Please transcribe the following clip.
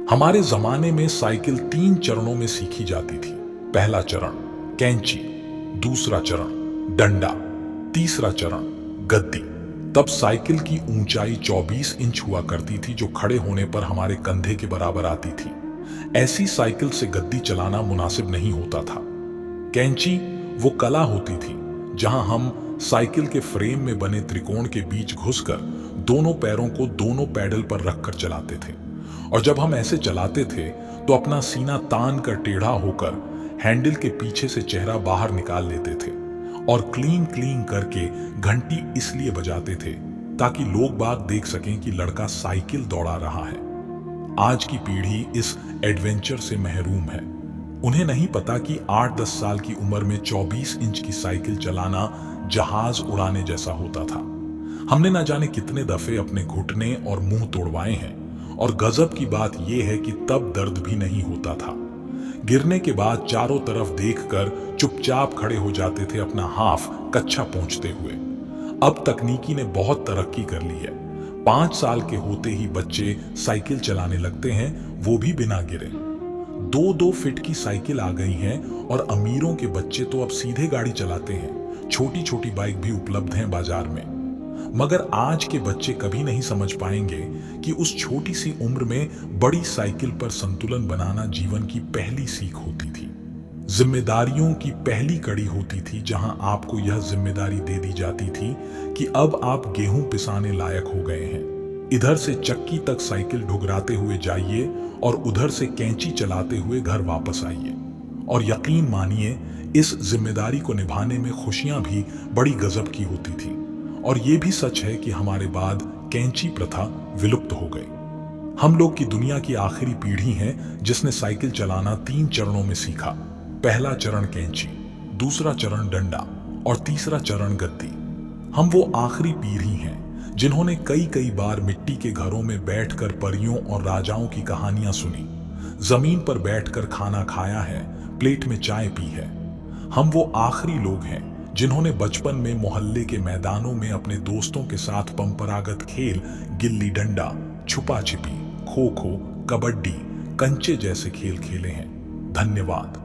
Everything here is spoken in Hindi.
हमारे जमाने में साइकिल 3 चरणों में सीखी जाती थी। पहला चरण कैंची, दूसरा चरण डंडा, तीसरा चरण गद्दी। तब साइकिल की ऊंचाई 24 इंच हुआ करती थी, जो खड़े होने पर हमारे कंधे के बराबर आती थी। ऐसी साइकिल से गद्दी चलाना मुनासिब नहीं होता था। कैंची वो कला होती थी जहां हम साइकिल के फ्रेम में बने त्रिकोण के बीच घुसकर दोनों पैरों को दोनों पैडल पर रखकर चलाते थे। और जब हम ऐसे चलाते थे तो अपना सीना तान कर टेढ़ा होकर हैंडल के पीछे से चेहरा बाहर निकाल लेते थे और क्लीन क्लीन करके घंटी इसलिए बजाते थे ताकि लोग बाग देख सकें कि लड़का साइकिल दौड़ा रहा है। आज की पीढ़ी इस एडवेंचर से महरूम है। उन्हें नहीं पता कि 8-10 साल की उम्र में 24 इंच की साइकिल चलाना जहाज उड़ाने जैसा होता था। हमने ना जाने कितने दफे अपने घुटने और मुंह तोड़वाए हैं, और गजब की बात यह है कि तब दर्द भी नहीं होता था। गिरने के बाद चारों तरफ देखकर चुपचाप खड़े हो जाते थे, अपना हाफ कच्चा पोंछते हुए। अब तकनीकी ने बहुत तरक्की कर ली है। 5 साल के होते ही बच्चे साइकिल चलाने लगते हैं, वो भी बिना गिरे। 2-2 फीट की साइकिल आ गई हैं और अमीरों के बच्चे तो अब सीधे गाड़ी चलाते हैं। छोटी छोटी बाइक भी उपलब्ध हैं बाजार में। मगर आज के बच्चे कभी नहीं समझ पाएंगे कि उस छोटी सी उम्र में बड़ी साइकिल पर संतुलन बनाना जीवन की पहली सीख होती थी। जिम्मेदारियों की पहली कड़ी होती थी, जहां आपको यह जिम्मेदारी दे दी जाती थी कि अब आप गेहूं पिसाने लायक हो गए हैं। इधर से चक्की तक साइकिल ढुगराते हुए जाइए और उधर से कैंची चलाते हुए घर वापस आइए। और यकीन मानिए, इस जिम्मेदारी को निभाने में खुशियां भी बड़ी गजब की होती थी। और ये भी सच है कि हमारे बाद कैंची प्रथा विलुप्त हो गई। हम लोग की दुनिया की आखिरी पीढ़ी है जिसने साइकिल चलाना 3 चरणों में सीखा। पहला चरण कैंची, दूसरा चरण डंडा और तीसरा चरण गद्दी। हम वो आखिरी पीढ़ी हैं जिन्होंने कई कई बार मिट्टी के घरों में बैठकर परियों और राजाओं की कहानियां सुनी, जमीन पर बैठकर खाना खाया है, प्लेट में चाय पी है। हम वो आखिरी लोग हैं जिन्होंने बचपन में मोहल्ले के मैदानों में अपने दोस्तों के साथ परंपरागत खेल गिल्ली डंडा, छुपा छिपी, खो खो, कबड्डी, कंचे जैसे खेल खेले हैं। धन्यवाद।